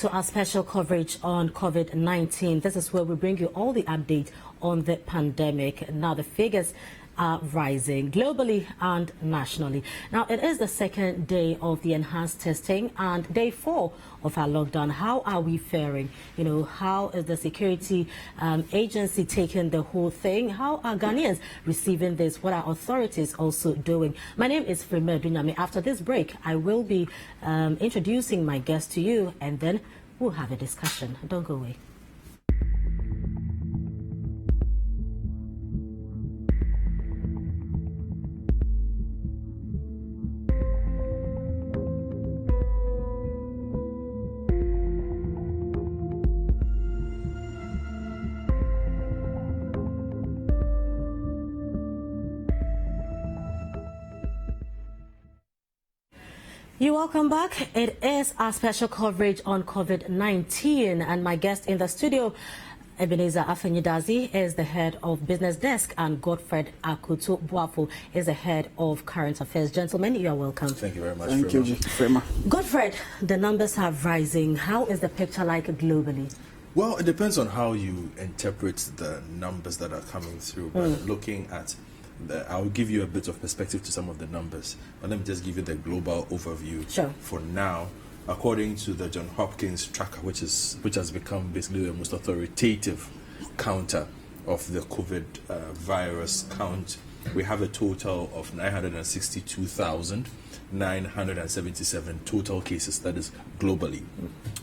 To our special coverage on COVID-19. This is where we bring you all the update on the pandemic. Now, the figures are rising globally and nationally. Now, it is the second day of the enhanced testing and day 4 of our lockdown. How are we faring? You know, how is the security agency taking the whole thing? How are Ghanaians receiving this? What are authorities also doing? My name is Frima Dunyami. After this break, I will be introducing my guest to you, and then we'll have a discussion. Don't go away. You're welcome back. It is our special coverage on COVID-19, and my guest in the studio, Ebenezer Afenyidazi, is the head of business desk, and Godfred Akutu Buafo is the head of current affairs. Gentlemen, you are welcome. Thank you very much. Thank you, Frema. Godfred, the numbers are rising. How is the picture like globally? Well, it depends on how you interpret the numbers that are coming through. But looking at I'll give you a bit of perspective to some of the numbers, but let me just give you the global overview. Sure. For now, according to the Johns Hopkins tracker, which has become basically the most authoritative counter of the COVID virus count, we have a total of 962,977 total cases, that is globally.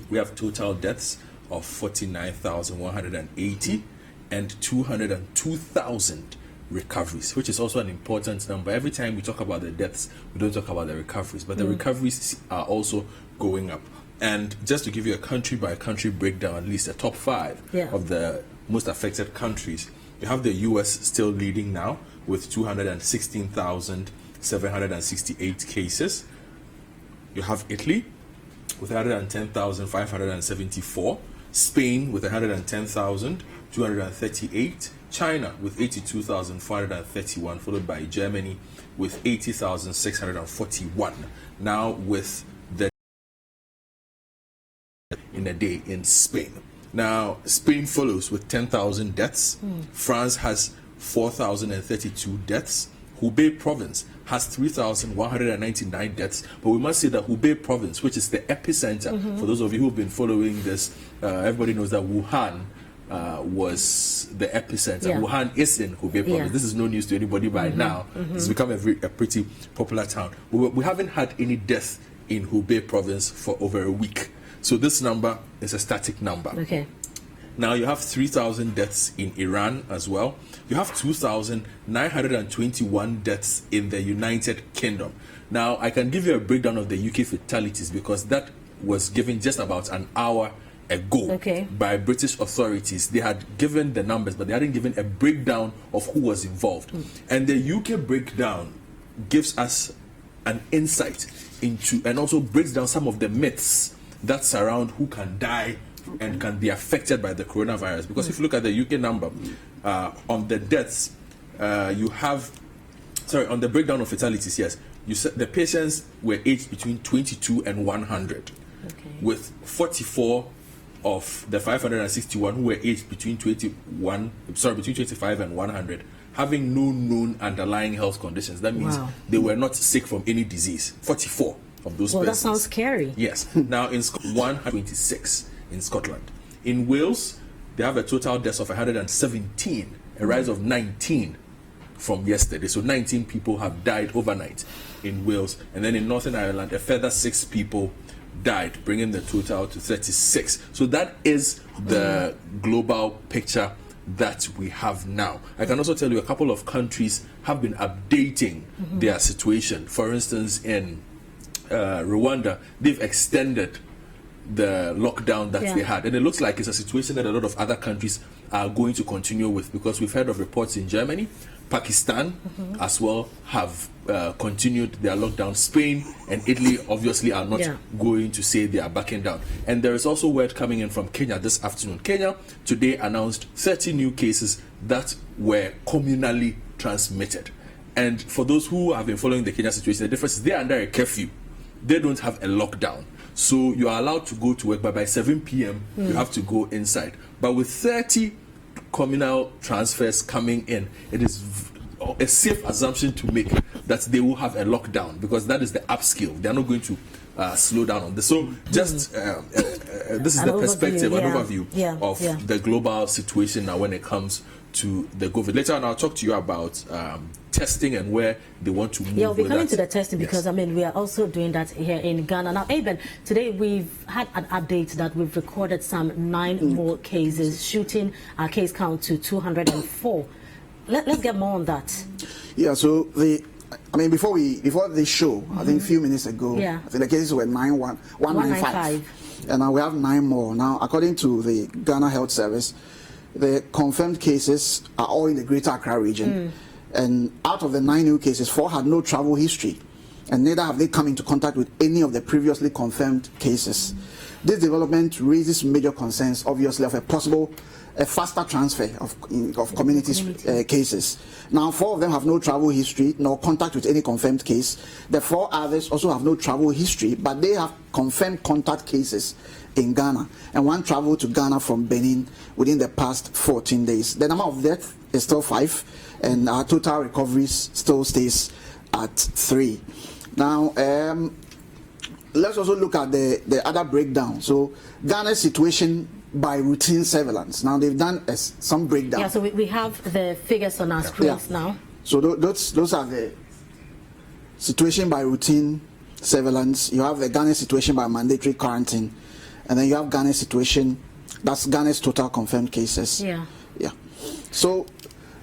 We have total deaths of 49,180 and 202,000 recoveries, which is also an important number. Every time we talk about the deaths, we don't talk about the recoveries, but the recoveries are also going up. And just to give you a country by country breakdown, at least the top 5 of the most affected countries, you have the US still leading now with 216,768 cases. You have Italy with 110,574, Spain with 110,238, China with 82,431, followed by Germany with 80,641. Now with the in a day in Spain. Now Spain follows with 10,000 deaths. France has 4,032 deaths. Hubei province has 3,199 deaths, but we must say that Hubei province, which is the epicenter, for those of you who have been following this, everybody knows that Wuhan was the epicenter. Wuhan is in Hubei province. This is no news to anybody by now. It's become a pretty popular town. We haven't had any death in Hubei province for over a week. So this number is a static number. Okay. Now you have 3,000 deaths in Iran as well. You have 2,921 deaths in the United Kingdom. Now I can give you a breakdown of the UK fatalities because that was given just about an hour ago by British authorities. They had given the numbers, but they hadn't given a breakdown of who was involved. And the UK breakdown gives us an insight into, and also breaks down some of the myths that surround who can die and can be affected by the coronavirus. Because if you look at the UK number, on the deaths, you have, on the breakdown of fatalities, yes, you said the patients were aged between 22 and 100, with 44 of the 561 who were aged between 25 and 100 having no known underlying health conditions. That means they were not sick from any disease. 44 of those persons. Well, that sounds scary. Yes. Now in 126 in Scotland. In Wales, they have a total deaths of 117, a rise of 19 from yesterday. So 19 people have died overnight in Wales. And then in Northern Ireland, a further 6 people died, bringing the total to 36. So that is the global picture that we have now. I can also tell you a couple of countries have been updating their situation. For instance, in Rwanda, they've extended the lockdown that they had, and it looks like it's a situation that a lot of other countries are going to continue with, because we've heard of reports in Germany, Pakistan as well have continued their lockdown. Spain and Italy obviously are not going to say they are backing down. And there is also word coming in from Kenya this afternoon. Kenya today announced 30 new cases that were communally transmitted. And for those who have been following the Kenya situation, the difference is they are under a curfew. They don't have a lockdown. So you are allowed to go to work, but by 7 p.m. you have to go inside. But with 30 communal transfers coming in, it is a safe assumption to make that they will have a lockdown, because that is the upscale. They are not going to slow down on this. So just this is the perspective, an overview of the global situation now when it comes to the COVID. Later on, I'll talk to you about testing and where they want to move. Yeah, we'll be coming to the testing because, I mean, we are also doing that here in Ghana. Now, Eben, today we've had an update that we've recorded some 9 more cases, shooting our case count to 204. Let's get more on that. Yeah, so before this show, I think a few minutes ago, I think the cases were 195. And now we have 9 more. Now, according to the Ghana Health Service, the confirmed cases are all in the Greater Accra region. And out of the 9 new cases, 4 had no travel history. And neither have they come into contact with any of the previously confirmed cases. This development raises major concerns, obviously, of a faster transfer of community cases. Now, 4 of them have no travel history nor contact with any confirmed case. The 4 others also have no travel history, but they have confirmed contact cases in Ghana, and 1 traveled to Ghana from Benin within the past 14 days. The number of deaths is still 5, and our total recoveries still stays at 3. Now, let's also look at the other breakdown. So, Ghana's situation by routine surveillance. Now, they've done some breakdown. Yeah, so we have the figures on our screens now. So those are the situation by routine surveillance. You have the Ghana situation by mandatory quarantine, and then you have Ghana's situation. That's Ghana's total confirmed cases. Yeah. So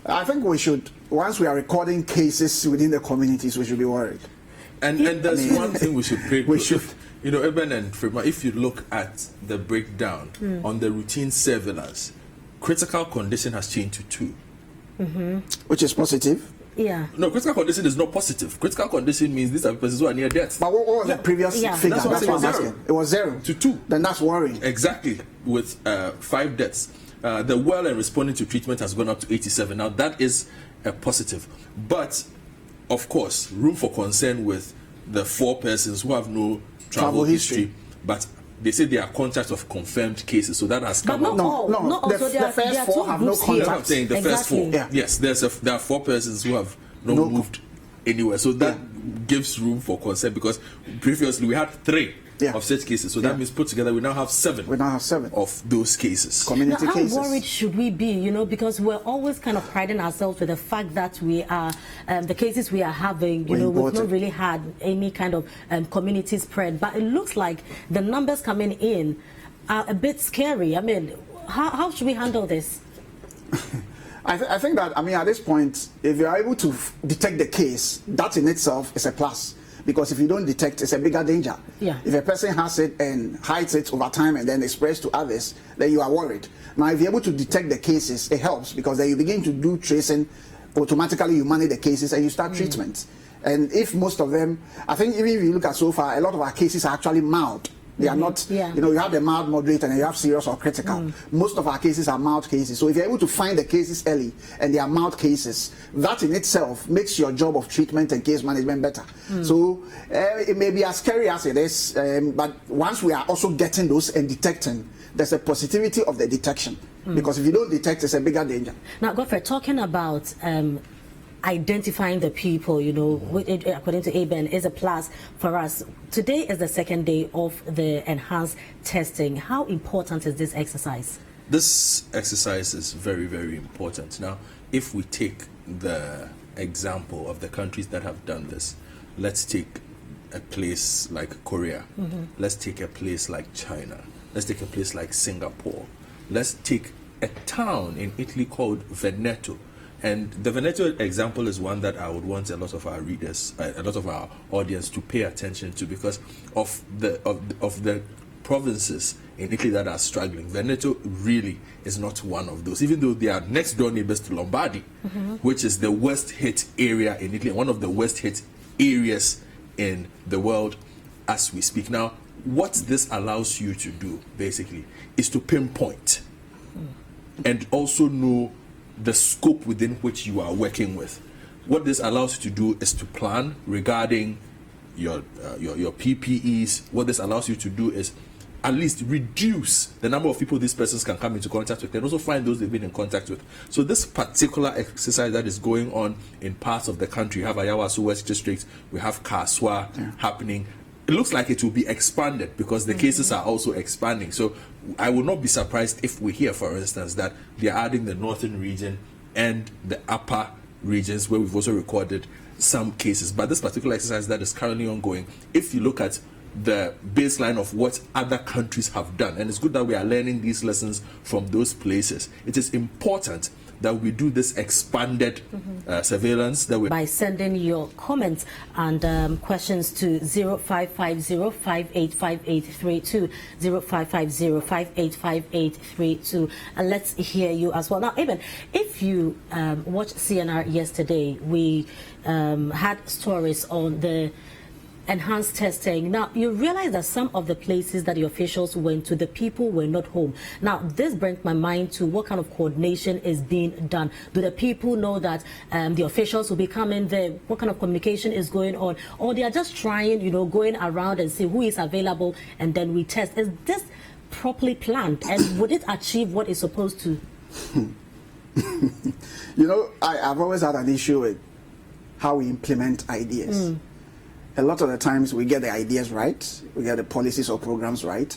I think we should, once we are recording cases within the communities, we should be worried. And there's one thing we should pray. We should. You know, Eben and Frima, if you look at the breakdown on the routine surveillance, critical condition has changed to 2. Which is positive. Yeah. No, critical condition is not positive. Critical condition means these are persons who are near death. But what was the previous figure? That's what I'm asking. It was 0 to 2. Then that's worrying. Exactly, with 5 deaths. The well and responding to treatment has gone up to 87. Now, that is a positive. But, of course, room for concern with the 4 persons who have no travel history, but they say they are contacts of confirmed cases, so that has come up. No. The first 4 have no contacts. I'm saying the first 4. Yes, there are 4 persons who have not moved anywhere, so that gives room for concern, because previously we had 3 of such cases, so that means put together we now have 7. We now have 7 of those cases. Community cases. How worried should we be? You know, because we're always kind of priding ourselves with the fact that we are the cases we are having. You know, we've not really had any kind of community spread, but it looks like the numbers coming in are a bit scary. I mean, how should we handle this? I think that, at this point, if you are able to detect the case, that in itself is a plus. Because if you don't detect, it's a bigger danger. If a person has it and hides it over time and then expresses to others, then you are worried. Now, if you're able to detect the cases, it helps, because then you begin to do tracing. Automatically, you manage the cases and you start treatment. And if most of them, I think even if you look at so far, a lot of our cases are actually mild. They are not, you have the mild, moderate, and you have serious or critical. Most of our cases are mild cases. So if you're able to find the cases early and they are mild cases, that in itself makes your job of treatment and case management better. So it may be as scary as it is, but once we are also getting those and detecting, there's a positivity of the detection. Because if you don't detect, it's a bigger danger. Now, Godfrey, talking about identifying the people, you know, according to Eben, is a plus for us. Today is the 2nd day of the enhanced testing. How important is this exercise? This exercise is very, very important. Now, if we take the example of the countries that have done this, let's take a place like Korea. Let's take a place like China. Let's take a place like Singapore. Let's take a town in Italy called Veneto. And the Veneto example is one that I would want a lot of our readers, a lot of our audience to pay attention to, because of the provinces in Italy that are struggling. Veneto really is not one of those, even though they are next door neighbors to Lombardy, which is the worst hit area in Italy, one of the worst hit areas in the world as we speak. Now, what this allows you to do, basically, is to pinpoint and also know the scope within which you are working with. What this allows you to do is to plan regarding PPEs. What this allows you to do is at least reduce the number of people these persons can come into contact with, and also find those they've been in contact with. So this particular exercise that is going on in parts of the country, we have Ayawaso West District, we have Kaswa happening. It looks like it will be expanded because the cases are also expanding. So I will not be surprised if we hear, for instance, that they are adding the northern region and the upper regions where we've also recorded some cases. But this particular exercise that is currently ongoing, if you look at the baseline of what other countries have done, and it's good that we are learning these lessons from those places, it is important that we do this expanded surveillance that we by sending your comments and questions to 0550585832 0550585832, and let's hear you as well. Now, even if you watched CNR yesterday, we had stories on the enhanced testing. Now, you realize that some of the places that the officials went to, the people were not home. Now, this brings my mind to what kind of coordination is being done. Do the people know that the officials will be coming there? What kind of communication is going on? Or they are just trying, going around and see who is available and then we test? Is this properly planned, and would it achieve what it's supposed to? I've always had an issue with how we implement ideas. A lot of the times we get the ideas right, we get the policies or programs right.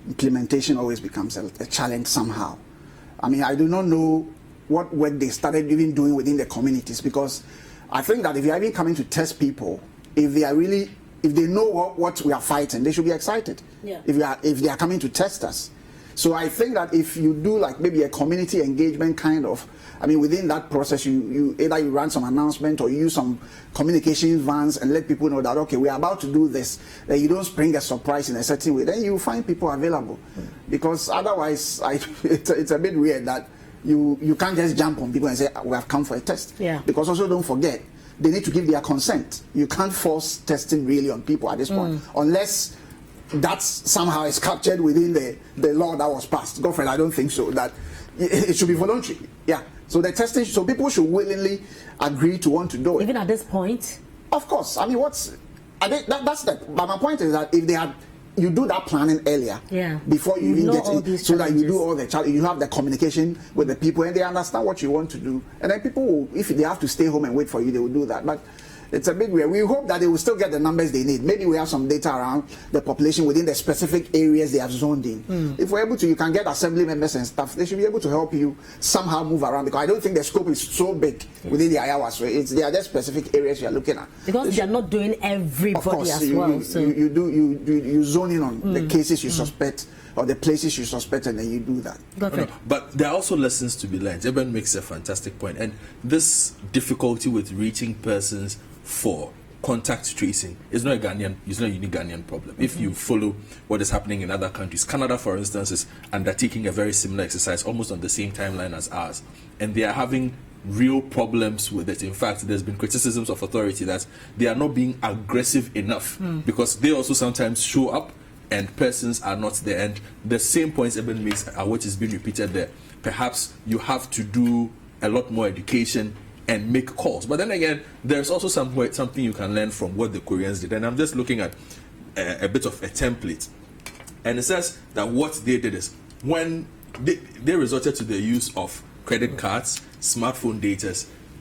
Implementation always becomes a challenge somehow. I mean, I do not know what work they started even doing within the communities, because I think that if you are even coming to test people, if they know what we are fighting, they should be excited. Yeah. If they are coming to test us. So I think that if you do like maybe a community engagement kind of, within that process, you either you run some announcement or you use some communication vans and let people know that, okay, we are about to do this, that you don't spring a surprise in a certain way, then you find people available. Because otherwise, it's a bit weird that you can't just jump on people and say, we have come for a test. Yeah. Because also don't forget, they need to give their consent. You can't force testing really on people at this point, unless that somehow is captured within the law that was passed. Godfrey, I don't think so. That it should be voluntary. Yeah. So the testing, so people should willingly agree to want to do it. Even at this point? Of course. But my point is that if you do that planning earlier, before you even get in, so that you do all the you have the communication with the people and they understand what you want to do, and then people will, if they have to stay home and wait for you, they will do that. But it's a bit weird. We hope that they will still get the numbers they need. Maybe we have some data around the population within the specific areas they have zoned in. If we're able to, you can get assembly members and stuff. They should be able to help you somehow move around, because I don't think the scope is so big within the Ayawaso. So they are just specific areas you are looking at. Because they are not doing everybody course, as well. So you zone in on the cases you suspect or the places you suspect, and then you do that. But there are also lessons to be learned. Eben makes a fantastic point, and this difficulty with reaching persons for contact tracing is not a unique Ghanaian problem. If you follow what is happening in other countries, Canada, for instance, is undertaking a very similar exercise almost on the same timeline as ours, and they are having real problems with it. In fact, there's been criticisms of authority that they are not being aggressive enough, because they also sometimes show up and persons are not there. And the same points Eben makes are what is being repeated there. Perhaps you have to do a lot more education and make calls. But then again, there's also something you can learn from what the Koreans did. And I'm just looking at a bit of a template. And it says that what they did is, when they resorted to the use of credit cards, smartphone data,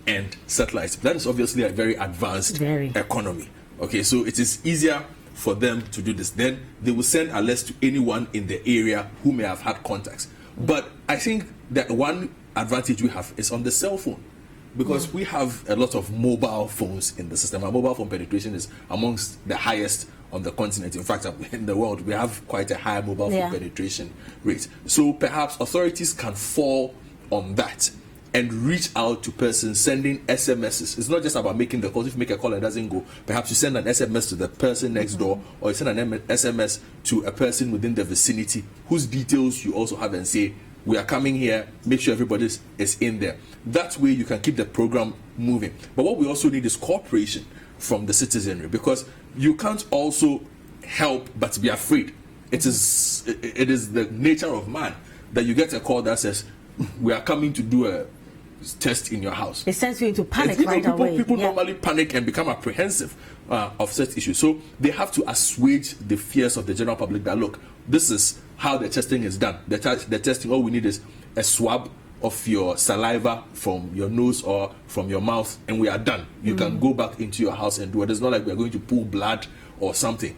and satellites. That is obviously a very advanced economy. Okay, so it is easier for them to do this. Then they will send alerts to anyone in the area who may have had contacts. But I think that one advantage we have is on the cell phone, because we have a lot of mobile phones in the system. Our mobile phone penetration is amongst the highest on the continent. In fact, in the world, we have quite a high mobile phone penetration rate. So perhaps authorities can fall on that and reach out to persons, sending SMSs. It's not just about making the calls. If you make a call and it doesn't go, perhaps you send an SMS to the person next door, or you send an SMS to a person within the vicinity whose details you also have, and say, we are coming here, make sure everybody is in there. That way you can keep the program moving. But what we also need is cooperation from the citizenry, because you can't also help but be afraid. It is the nature of man that you get a call that says, we are coming to do test in your house. It sends you into panic away. People normally panic and become apprehensive of such issues. So they have to assuage the fears of the general public that, look, this is how the testing is done. The testing, all we need is a swab of your saliva from your nose or from your mouth, and we are done. You can go back into your house and do it. It's not like we're going to pull blood or something.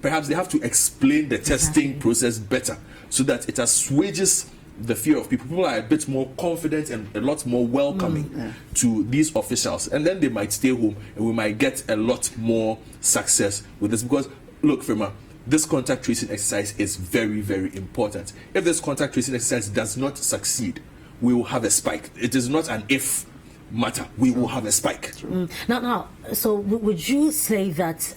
Perhaps they have to explain the testing process better so that it assuages the fear of people. People are a bit more confident and a lot more welcoming to these officials, and then they might stay home and we might get a lot more success with this. Because look, Firma, this contact tracing exercise is very, very important. If this contact tracing exercise does not succeed, we will have a spike. It is not an if matter. We will have a spike. Now, so would you say that,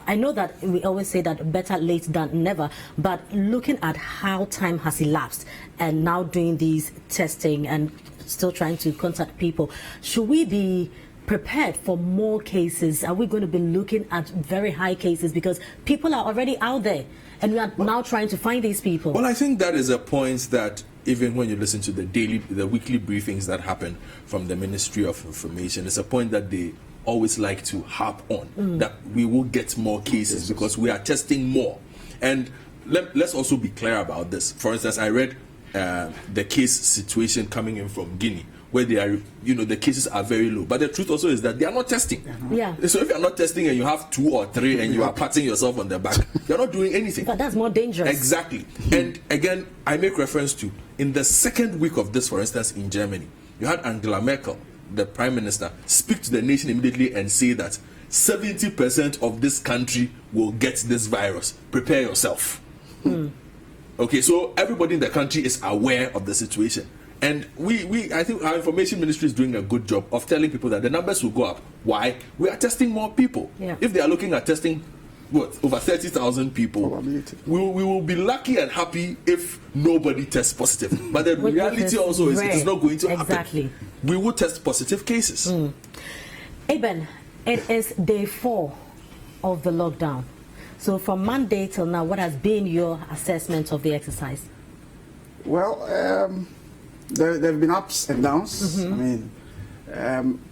I know that we always say that better late than never, but looking at how time has elapsed and now doing these testing and still trying to contact people, should we be prepared for more cases? Are we going to be looking at very high cases because people are already out there and we are now trying to find these people? Well, I think that is a point that even when you listen to the weekly briefings that happen from the Ministry of Information, it's a point that they always like to harp on, that we will get more cases because we are testing more. And let's also be clear about this. For instance, I read the case situation coming in from Guinea, where they are, the cases are very low. But the truth also is that they are not testing. So if you're not testing and you have 2 or 3 and you are patting yourself on the back, you're not doing anything. But that's more dangerous. Exactly. And again, I make reference to, in the second week of this, for instance, in Germany, you had Angela Merkel, the Prime Minister, speak to the nation immediately and say that 70% of this country will get this virus. Prepare yourself. Okay, so everybody in the country is aware of the situation. And I think our information ministry is doing a good job of telling people that the numbers will go up. Why? We are testing more people. If they are looking at testing, over 30,000 people, we will be lucky and happy if nobody tests positive. But the reality also is it is not going to happen. We will test positive cases. Eben, it is day 4 of the lockdown. So from Monday till now, what has been your assessment of the exercise? Well, there have been ups and downs. I mean,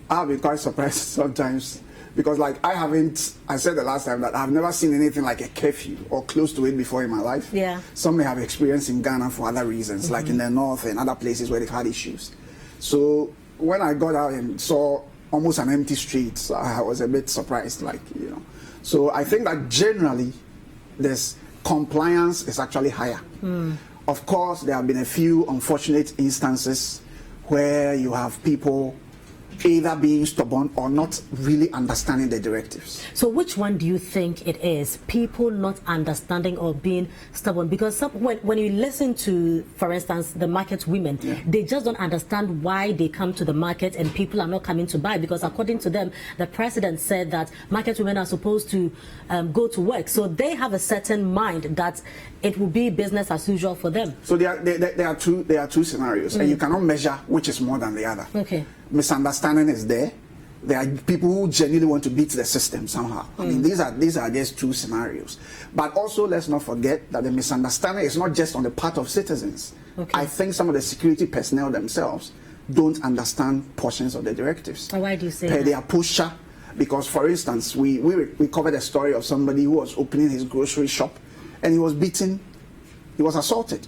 I've been quite surprised sometimes because, like, I said the last time that I've never seen anything like a curfew or close to it before in my life. Some may have experienced in Ghana for other reasons, like in the north and other places where they've had issues. So when I got out and saw almost an empty street, I was a bit surprised, So I think that generally, this compliance is actually higher. Of course, there have been a few unfortunate instances where you have people either being stubborn or not really understanding the directives. So which one do you think it is? People not understanding or being stubborn? Because when you listen to, for instance, the market women, they just don't understand why they come to the market and people are not coming to buy, because according to them, the president said that market women are supposed to go to work. So they have a certain mind that it will be business as usual for them. So there are two scenarios, and you cannot measure which is more than the other. Misunderstanding is there. There are people who genuinely want to beat the system somehow. I mean, these are just 2 scenarios. But also, let's not forget that the misunderstanding is not just on the part of citizens. I think some of the security personnel themselves don't understand portions of the directives. Why do you say that? They are pusher. Because, for instance, we covered a story of somebody who was opening his grocery shop and he was beaten, he was assaulted.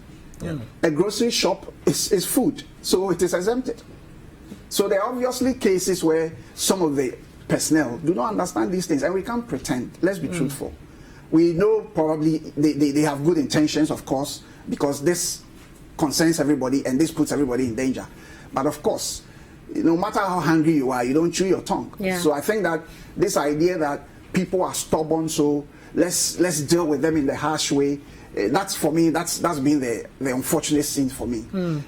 A grocery shop is food, so it is exempted. So there are obviously cases where some of the personnel do not understand these things, and we can't pretend. Let's be truthful. We know probably they have good intentions, of course, because this concerns everybody and this puts everybody in danger. But of course, no matter how hungry you are, you don't chew your tongue. So I think that this idea that people are stubborn, so let's deal with them in the harsh way, that's for me, that's been the unfortunate scene for me.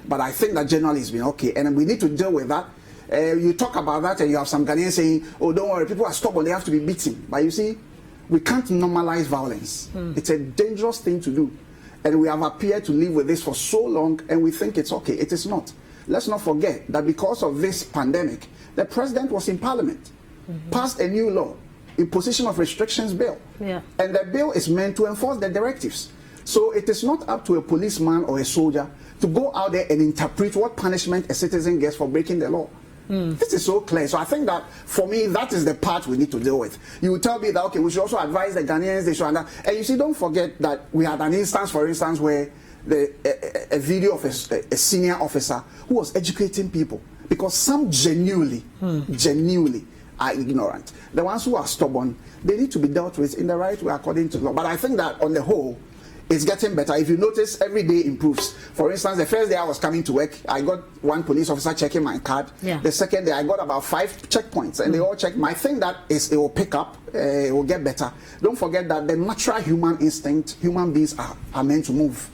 But I think that generally it's been okay, and we need to deal with that. You talk about that and you have some Ghanaians saying, oh, don't worry, people are stubborn, they have to be beaten. But you see, we can't normalize violence. It's a dangerous thing to do. And we have appeared to live with this for so long, and we think it's okay. It is not. Let's not forget that because of this pandemic, the president was in parliament, passed a new law, imposition of restrictions bill. And the bill is meant to enforce the directives. So it is not up to a policeman or a soldier to go out there and interpret what punishment a citizen gets for breaking the law. This is so clear. So I think that for me, that is the part we need to deal with. You will tell me that, okay, we should also advise the Ghanaians, they should, and you see, don't forget that we had an instance, for instance, where a video of a senior officer who was educating people, because some genuinely are ignorant. The ones who are stubborn, they need to be dealt with in the right way according to law. But I think that on the whole, it's getting better. If you notice, every day improves. For instance, the first day I was coming to work, I got one police officer checking my card. Yeah. The second day, I got about 5 checkpoints, and they all checked. My thing that is, it will pick up, it will get better. Don't forget that the natural human instinct, human beings are meant to move.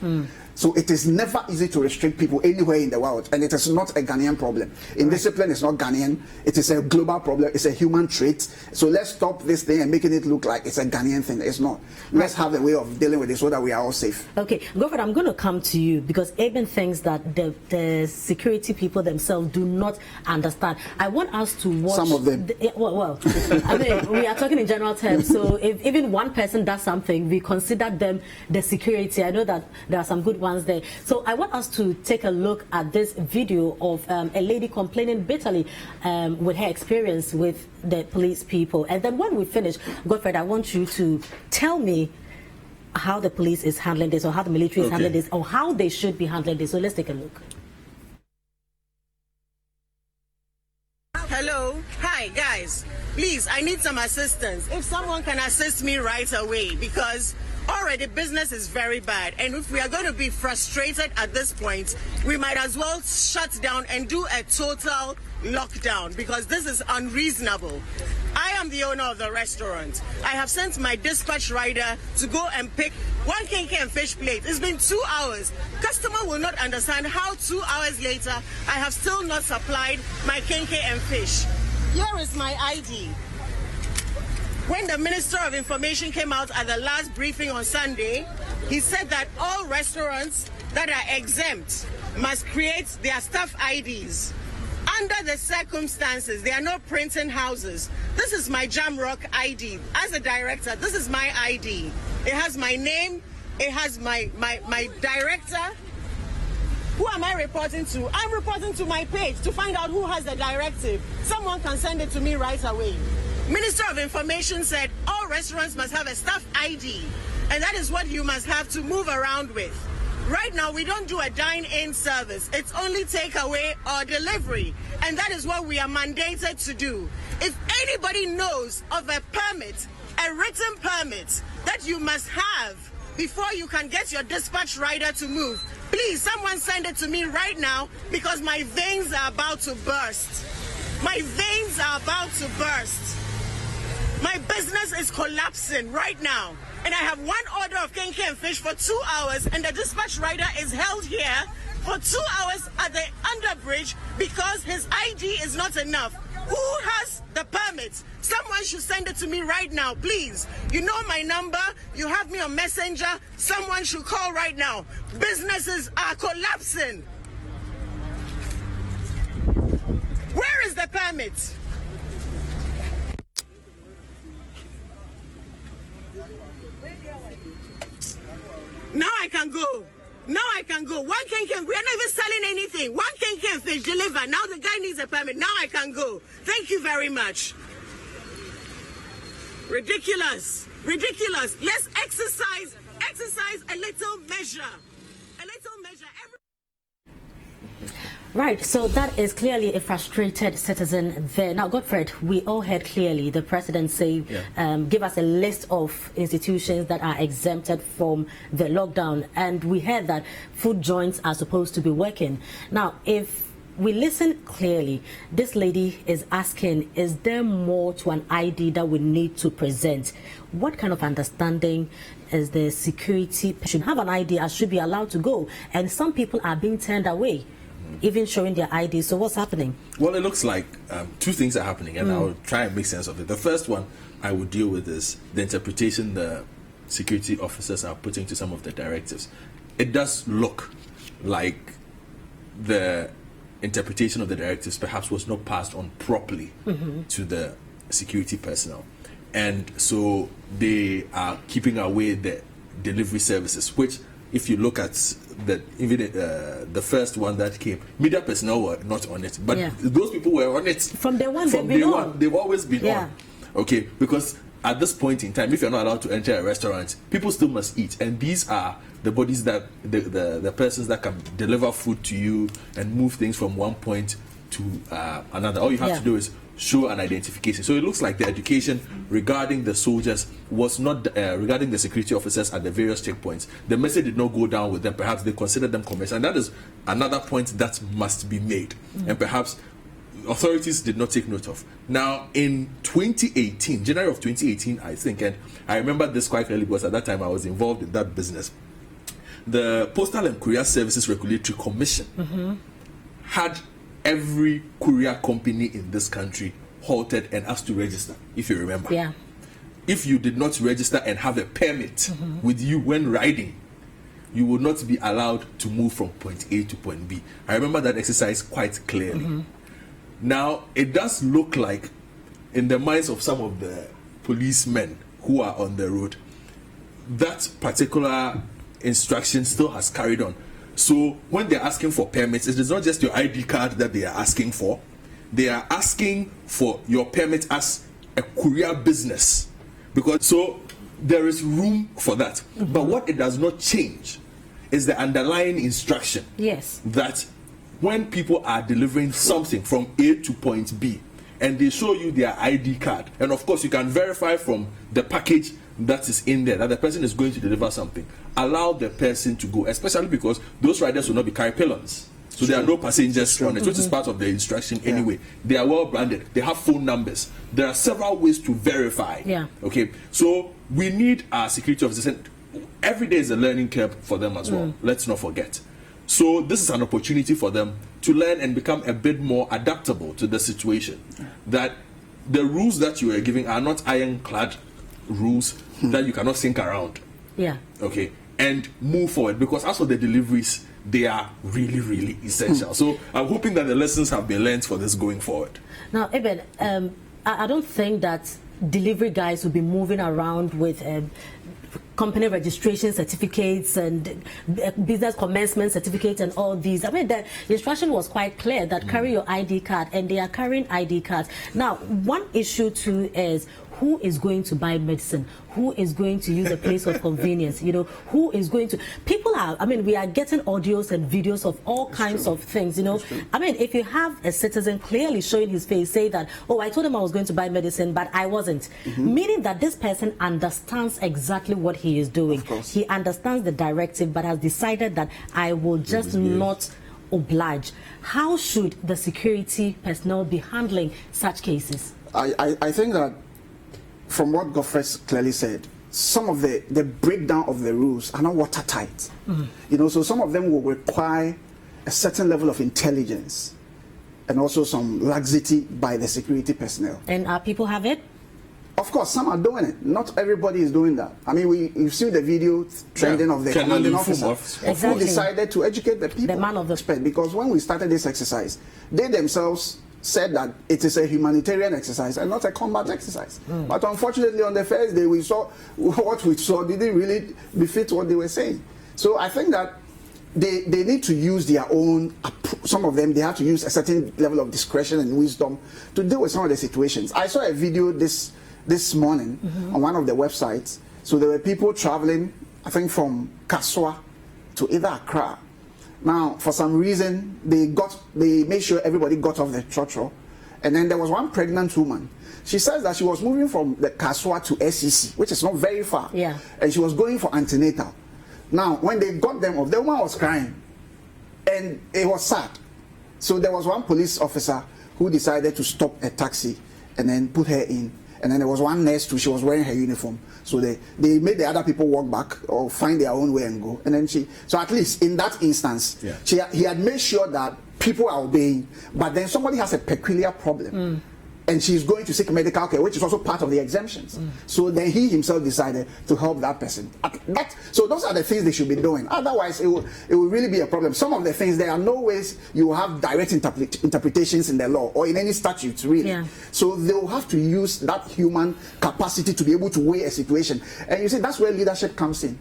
So it is never easy to restrict people anywhere in the world, and it is not a Ghanaian problem. Indiscipline is not Ghanaian. It is a global problem. It's a human trait. So let's stop this thing and making it look like it's a Ghanaian thing. It's not. Let's have a way of dealing with it so that we are all safe. Okay, Godfred, I'm going to come to you because Eben thinks that the security people themselves do not understand. I want us to watch some of them. Well, I mean, we are talking in general terms. So if even one person does something, we consider them the security. I know that there are some good ones there. So I want us to take a look at this video of a lady complaining bitterly with her experience with the police people. And then when we finish, Godfred, I want you to tell me how the police is handling this, or how the military is handling this, or how they should be handling this. So let's take a look. Hello. Hi, guys. Please, I need some assistance. If someone can assist me right away, because already business is very bad, and if we are going to be frustrated at this point, we might as well shut down and do a total lockdown, because this is unreasonable. I am the owner of the restaurant. I have sent my dispatch rider to go and pick 1 kinky and fish plate. It's been 2 hours. Customer will not understand how 2 hours later I have still not supplied my kinky and fish. Here is my ID. When the Minister of Information came out at the last briefing on Sunday, he said that all restaurants that are exempt must create their staff IDs. Under the circumstances, there are no printing houses. This is my Jamrock ID. As a director, this is my ID. It has my name. It has my director. Who am I reporting to? I'm reporting to my page to find out who has the directive. Someone can send it to me right away. Minister of Information said all restaurants must have a staff ID, and that is what you must have to move around with. Right now, we don't do a dine-in service. It's only takeaway or delivery, and that is what we are mandated to do. If anybody knows of a permit, a written permit that you must have before you can get your dispatch rider to move, please, someone send it to me right now, because my veins are about to burst. My veins are about to burst. My business is collapsing right now, and I have 1 order of kinky and fish for 2 hours, and the dispatch rider is held here for 2 hours at the underbridge because his ID is not enough. Who has the permit? Someone should send it to me right now, please. You know my number. You have me on Messenger. Someone should call right now. Businesses are collapsing. Where is the permit? Now I can go. Now I can go. 1 kinky, we are not even selling anything. 1 kinky and fish deliver. Now the guy needs a permit. Now I can go. Thank you very much. Ridiculous. Ridiculous. Let's exercise a little measure. A little measure. Right, so that is clearly a frustrated citizen there. Now, Godfred, we all heard clearly the president say, give us a list of institutions that are exempted from the lockdown. And we heard that food joints are supposed to be working. Now, if we listen clearly, this lady is asking, is there more to an ID that we need to present? What kind of understanding is the security should have an ID and should be allowed to go? And some people are being turned away, even showing their ID. So what's happening? Well, it looks like 2 things are happening, and I'll try and make sense of it. The first one I would deal with is the interpretation the security officers are putting to some of the directives. It does look like the interpretation of the directives perhaps was not passed on properly to the security personnel, and so they are keeping away the delivery services, which, if you look at the first one that came, media personnel were not on it, but those people were on it from day one. They've always been on. Okay, because at this point in time, if you're not allowed to enter a restaurant, people still must eat, and these are the bodies that the persons that can deliver food to you and move things from one point to another. All you have to do is show an identification. So it looks like the education regarding the soldiers was not regarding the security officers at the various checkpoints. The message did not go down with them. Perhaps they considered them commercial, and that is another point that must be made, and perhaps authorities did not take note of. Now, in 2018, January of 2018, I think, and I remember this quite clearly because at that time I was involved in that business, the Postal and Courier Services Regulatory Commission had every courier company in this country halted and asked to register, if you remember. Yeah. If you did not register and have a permit with you when riding, you would not be allowed to move from point A to point B. I remember that exercise quite clearly. Now, it does look like, in the minds of some of the policemen who are on the road, that particular instruction still has carried on. So when they're asking for permits, it is not just your ID card that they are asking for. They are asking for your permit as a courier business. Because so there is room for that. But what it does not change is the underlying instruction. Yes. That when people are delivering something from A to point B, and they show you their ID card, and of course you can verify from the package that is in there that the person is going to deliver something, allow the person to go, especially because those riders will not be carry pylons. So there are no passengers on it, which is part of the instruction anyway. They are well branded. They have phone numbers. There are several ways to verify. Okay, so we need our security officers, and every day is a learning curve for them as well. Let's not forget. So this is an opportunity for them to learn and become a bit more adaptable to the situation. That the rules that you are giving are not ironclad rules that you cannot think around. Okay, and move forward, because as for the deliveries, they are really, really essential. So I'm hoping that the lessons have been learned for this going forward. Now, Eben, I don't think that delivery guys will be moving around with company registration certificates and business commencement certificates and all these. I mean, the instruction was quite clear that carry your ID card, and they are carrying ID cards. Now, one issue too is who is going to buy medicine? Who is going to use a place of convenience? You know, who is going to... People are... I mean, we are getting audios and videos of all kinds of things, you know. I mean, if you have a citizen clearly showing his face, say that, oh, I told him I was going to buy medicine, but I wasn't. Meaning that this person understands exactly what he is doing. He understands the directive, but has decided that I will just not oblige. How should the security personnel be handling such cases? I think that from what Godfrey clearly said, some of the breakdown of the rules are not watertight. You know, so some of them will require a certain level of intelligence and also some laxity by the security personnel. And people have it? Of course, some are doing it. Not everybody is doing that. I mean, you've seen the video trending of the commanding officer who decided to educate the people. The man of the... Because when we started this exercise, they themselves said that it is a humanitarian exercise and not a combat exercise. But unfortunately, on the first day, we saw what we saw didn't really befit what they were saying. So I think that they need to use their own, some of them, they have to use a certain level of discretion and wisdom to deal with some of the situations. I saw a video this morning on one of the websites. So there were people traveling, I think from Kaswa to either Accra. Now, for some reason, they made sure everybody got off the trotro. And then there was one pregnant woman. She says that she was moving from the Kaswa to SEC, which is not very far. And she was going for antenatal. Now, when they got them off, the woman was crying. And it was sad. So there was one police officer who decided to stop a taxi and then put her in. And then there was one nurse too, she was wearing her uniform. So they made the other people walk back or find their own way and go. And then so at least in that instance, he had made sure that people are obeying. But then somebody has a peculiar problem. and she's going to seek medical care, which is also part of the exemptions. So then he himself decided to help that person. So those are the things they should be doing. Otherwise, it will really be a problem. Some of the things, there are no ways you have direct interpretations in the law or in any statutes, really. Yeah. So they will have to use that human capacity to be able to weigh a situation. And you see, that's where leadership comes in.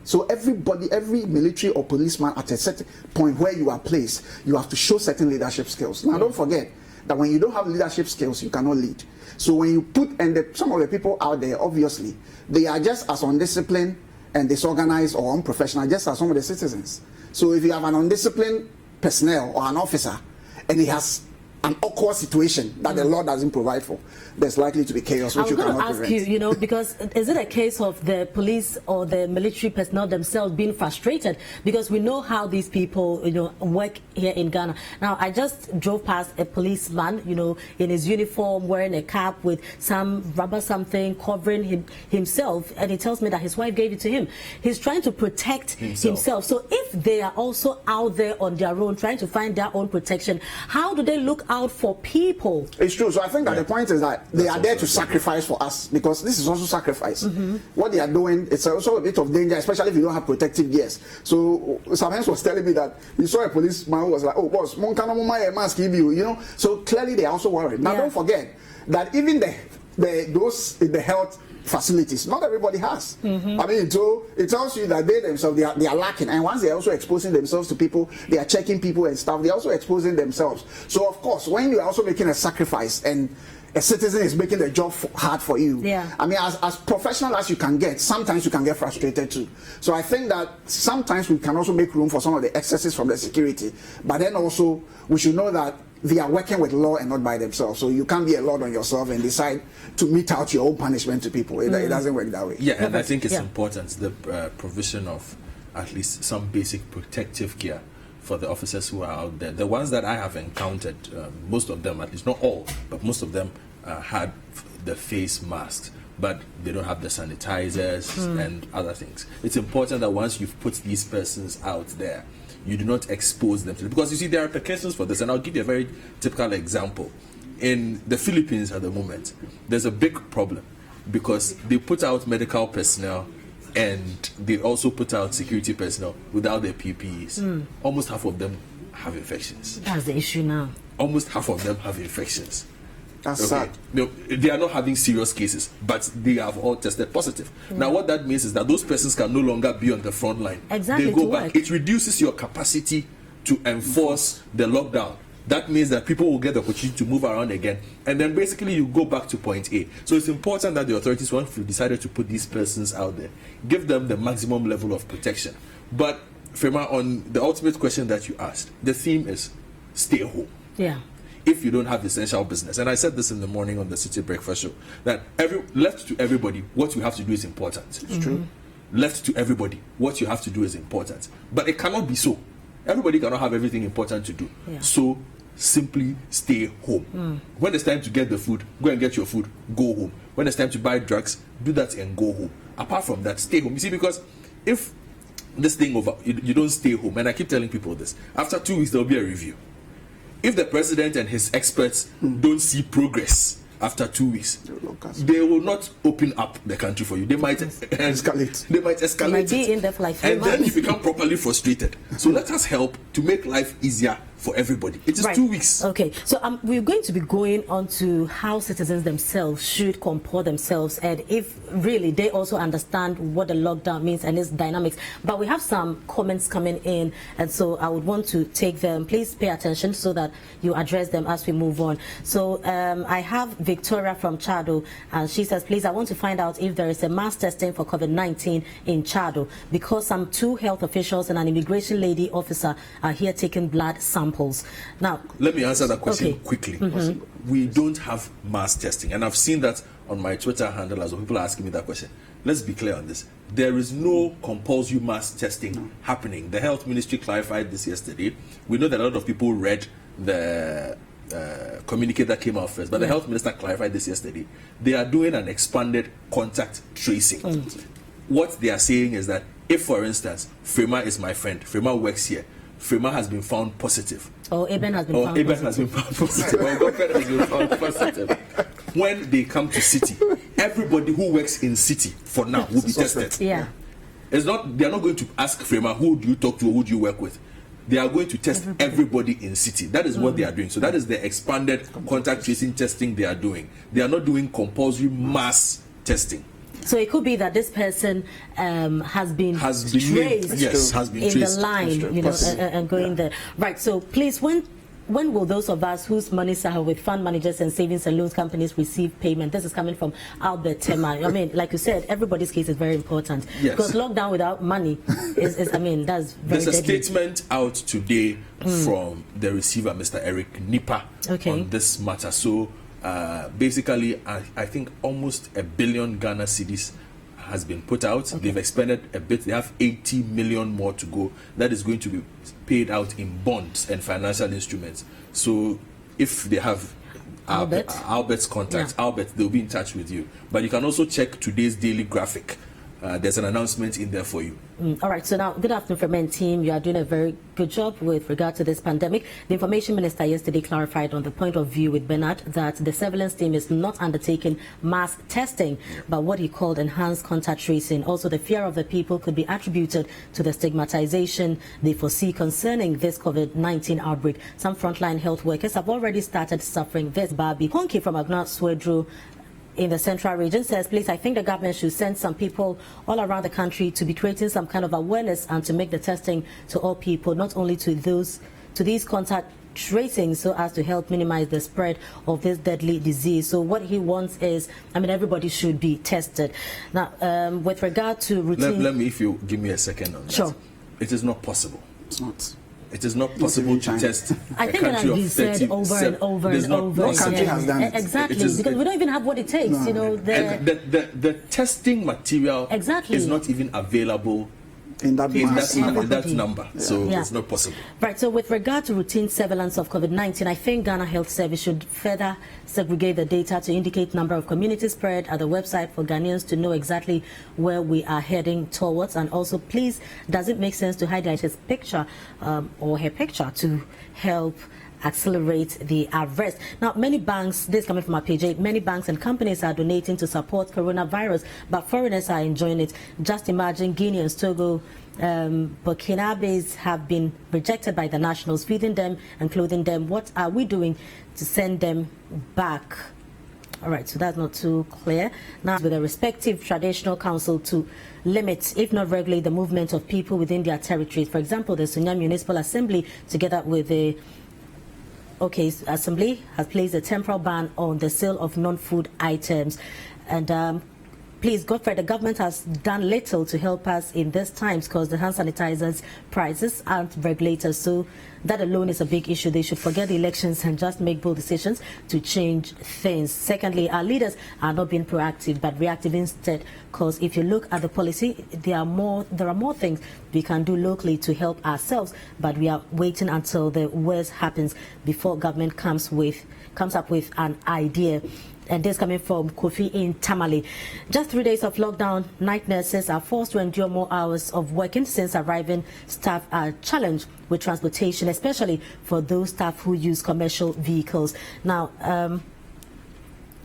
So everybody, every military or policeman at a certain point where you are placed, you have to show certain leadership skills. Now, don't forget that when you don't have leadership skills, you cannot lead. So when you put, some of the people out there, obviously, they are just as undisciplined and disorganized or unprofessional just as some of the citizens. So if you have an undisciplined personnel or an officer, and he has an awkward situation that the law doesn't provide for, there's likely to be chaos, which you cannot prevent. I was going to ask you, because is it a case of the police or the military personnel themselves being frustrated? Because we know how these people, work here in Ghana. Now, I just drove past a policeman, in his uniform, wearing a cap with some rubber something covering himself, and he tells me that his wife gave it to him. He's trying to protect himself. So if they are also out there on their own, trying to find their own protection, how do they look out for people? It's true. So I think that the point is that they are there to sacrifice for us, because this is also sacrifice. What they are doing, it's also a bit of danger, especially if you don't have protective gears. So Samhens was telling me that he saw a policeman who was like, "Oh boss, mask give you," So clearly they are also worried. Now don't forget that even those in the health facilities, not everybody has. I mean, so it tells you that they themselves, they are lacking. And once they are also exposing themselves to people, they are checking people and stuff, they're also exposing themselves. So of course, when you are also making a sacrifice and a citizen is making the job hard for you, I mean, as professional as you can get, sometimes you can get frustrated too. So I think that sometimes we can also make room for some of the excesses from the security, but then also we should know that they are working with law and not by themselves. So you can't be a lord on yourself and decide to mete out your own punishment to people. It doesn't work that way. Yeah, and I think it's important, the provision of at least some basic protective gear for the officers who are out there. The ones that I have encountered, most of them, at least not all, but most of them had the face masks, but they don't have the sanitizers and other things. It's important that once you've put these persons out there, you do not expose them to it. Because you see, there are repercussions for this, and I'll give you a very typical example. In the Philippines at the moment, there's a big problem because they put out medical personnel and they also put out security personnel without their PPEs. Almost half of them have infections. That's the issue now. Almost half of them have infections. That's sad. No, they are not having serious cases, but they have all tested positive. Now, what that means is that those persons can no longer be on the front line. Exactly. They go back. It reduces your capacity to enforce the lockdown. That means that people will get the opportunity to move around again, and then basically you go back to point A. So it's important that the authorities, once we decided to put these persons out there, give them the maximum level of protection. But Fema, on the ultimate question that you asked, the theme is stay home. Yeah. If you don't have essential business, and I said this in the morning on the Citi Breakfast Show, that left to everybody, what you have to do is important. It's true. Left to everybody, what you have to do is important. But it cannot be so. Everybody cannot have everything important to do. Yeah. So simply stay home. When it's time to get the food, go and get your food, go home. When it's time to buy drugs, do that and go home. Apart from that, stay home. You see, because if this thing over, you don't stay home, and I keep telling people this, after 2 weeks there will be a review. If the president and his experts don't see progress after 2 weeks, they will not open up the country for you. They might escalate. They might escalate it. And then you become properly frustrated. So let us help to make life easier for everybody. It is 2 weeks. Okay, so we're going to be going on to how citizens themselves should comport themselves, and if really they also understand what the lockdown means and its dynamics. But we have some comments coming in, and so I would want to take them. Please pay attention so that you address them as we move on. So I have Victoria from Chado, and she says, please, I want to find out if there is a mass testing for COVID-19 in Chado, because some 2 health officials and an immigration lady officer are here taking blood samples. Now, let me answer that question quickly. We don't have mass testing, and I've seen that on my Twitter handle as well. People are asking me that question. Let's be clear on this. There is no compulsory mass testing happening. The health ministry clarified this yesterday. We know that a lot of people read the communique that came out first, but the health minister clarified this yesterday. They are doing an expanded contact tracing. What they are saying is that if, for instance, Frema is my friend, Frema works here, Frema has been found positive. Or Eben has been found positive. Or Godfred has been found positive. When they come to Citi, everybody who works in Citi for now will be tested. Yeah. It's not, they are not going to ask Frema, who do you talk to or who do you work with? They are going to test everybody in Citi. That is what they are doing. So that is the expanded contact tracing testing they are doing. They are not doing compulsory mass testing. So it could be that this person has been traced in the line, and going there. Right. So please, when will those of us whose monies are with fund managers and savings and loans companies receive payment? This is coming from Albert Tema. I mean, like you said, everybody's case is very important. Yes. Because lockdown without money is that's very There's a deadly. statement out today from the receiver, Mr. Eric Nipa, on this matter. So basically, I think almost 1 billion Ghana cedis has been put out. They've expended a bit. They have 80 million more to go. That is going to be paid out in bonds and financial instruments. So if they have Albert's contact, Albert, they'll be in touch with you. But you can also check today's daily graphic. There's an announcement in there for you. All right, so now, good afternoon, Ferment team. You are doing a very good job with regard to this pandemic. The Information Minister yesterday clarified on the point of view with Bernard that the surveillance team is not undertaking mass testing, but what he called enhanced contact tracing. Also, the fear of the people could be attributed to the stigmatization they foresee concerning this COVID-19 outbreak. Some frontline health workers have already started suffering this. Barbie Honki from Agna Swedru in the central region says, please, I think the government should send some people all around the country to be creating some kind of awareness and to make the testing to all people, not only to these contact tracing, so as to help minimize the spread of this deadly disease. So what he wants is, everybody should be tested. Now, with regard to routine... Let me, if you give me a second on that. Sure. It is not possible. It's not. It is not possible to test I think that has been said over and over and over. No country has done it. Exactly, because we don't even have what it takes. The testing material is not even available in that number. Yeah. So it's not possible. Right, so with regard to routine surveillance of COVID-19, I think Ghana Health Service should further segregate the data to indicate number of community spread at the website for Ghanaians to know exactly where we are heading towards. And also, please, does it make sense to highlight his picture or her picture to help accelerate the arrest? Now, many banks, this is coming from our page 8, many banks and companies are donating to support coronavirus, but foreigners are enjoying it. Just imagine Guineans, Togo, Burkinabes have been rejected by the nationals, feeding them and clothing them. What are we doing to send them back? All right, so that's not too clear. Now, with the respective traditional council to limit, if not regulate, the movement of people within their territories. For example, the Sunya Municipal Assembly, together with the Assembly, has placed a temporal ban on the sale of non-food items. And please, Godfrey, the government has done little to help us in these times because the hand sanitizers prices aren't regulated. So that alone is a big issue. They should forget the elections and just make bold decisions to change things. Secondly, our leaders are not being proactive but reactive instead, because if you look at the policy, there are more things we can do locally to help ourselves, but we are waiting until the worst happens before government comes up with an idea. And this coming from Kofi in Tamale. Just 3 days of lockdown, night nurses are forced to endure more hours of working since arriving staff are challenged with transportation, especially for those staff who use commercial vehicles. Now,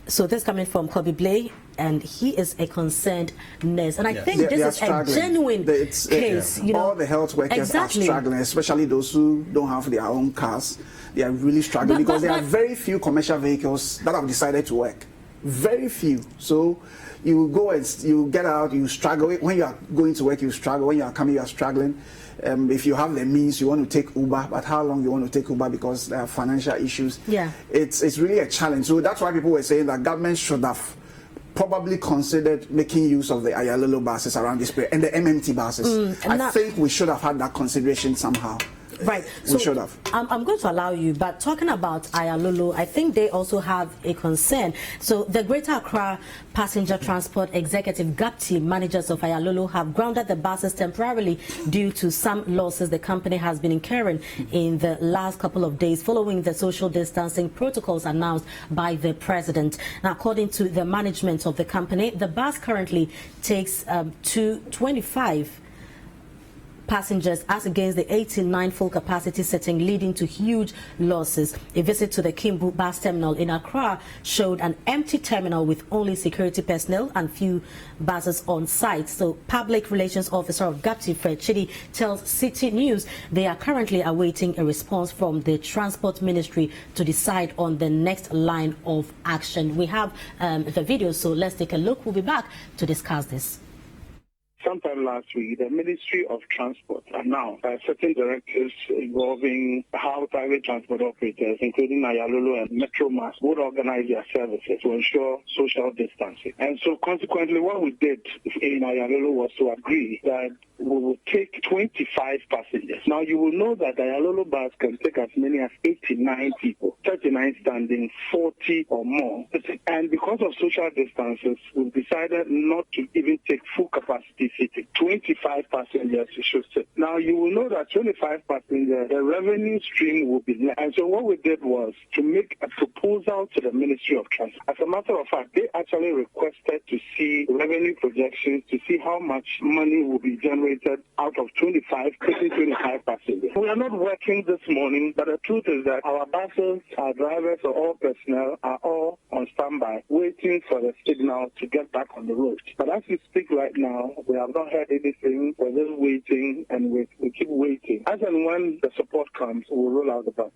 so this coming from Kobe Blay, and he is a concerned nurse. And I think this is a genuine case. All the health workers are struggling, especially those who don't have their own cars. They are really struggling because there are very few commercial vehicles that have decided to work. Very few. So you go and you get out, you struggle. When you are going to work, you struggle. When you are coming, you are struggling. If you have the means, you want to take Uber, but how long you want to take Uber because there are financial issues. Yeah, it's really a challenge. So that's why people were saying that government should have probably considered making use of the Ayalolo buses around this period and the MMT buses. I think we should have had that consideration somehow. Right. We should have. I'm going to allow you, but talking about Ayalolo, I think they also have a concern. So the Greater Accra Passenger Transport Executive GAP team managers of Ayalolo have grounded the buses temporarily due to some losses the company has been incurring in the last couple of days following the social distancing protocols announced by the president. Now, according to the management of the company, the bus currently takes 25 passengers as against the 89 full capacity setting, leading to huge losses. A visit to the Kimbu bus terminal in Accra showed an empty terminal with only security personnel and few buses on site. So Public Relations Officer of GAPTI, Citi, tells Citi News they are currently awaiting a response from the Transport Ministry to decide on the next line of action. We have the video, so let's take a look. We'll be back to discuss this. Sometime last week, the Ministry of Transport announced certain directives involving how private transport operators, including Ayalolo and Metro Mass, would organize their services to ensure social distancing. And so consequently, what we did in Ayalolo was to agree that we will take 25 passengers. Now, you will know that the Ayalolo bus can take as many as 89 people, 39 standing, 40 or more. And because of social distances, we've decided not to even take full capacity seating. 25 passengers should sit. Now, you will know that 25 passengers, the revenue stream will be less. And so what we did was to make a proposal to the Ministry of Transport. As a matter of fact, they actually requested to see revenue projections to see how much money will be generated out of 25 passengers. We are not working this morning, but the truth is that our buses, our drivers, or all personnel are all on standby, waiting for the signal to get back on the road. But as we speak right now, we have not heard anything. We're just waiting, and we keep waiting. As and when the support comes, we'll roll out the bus.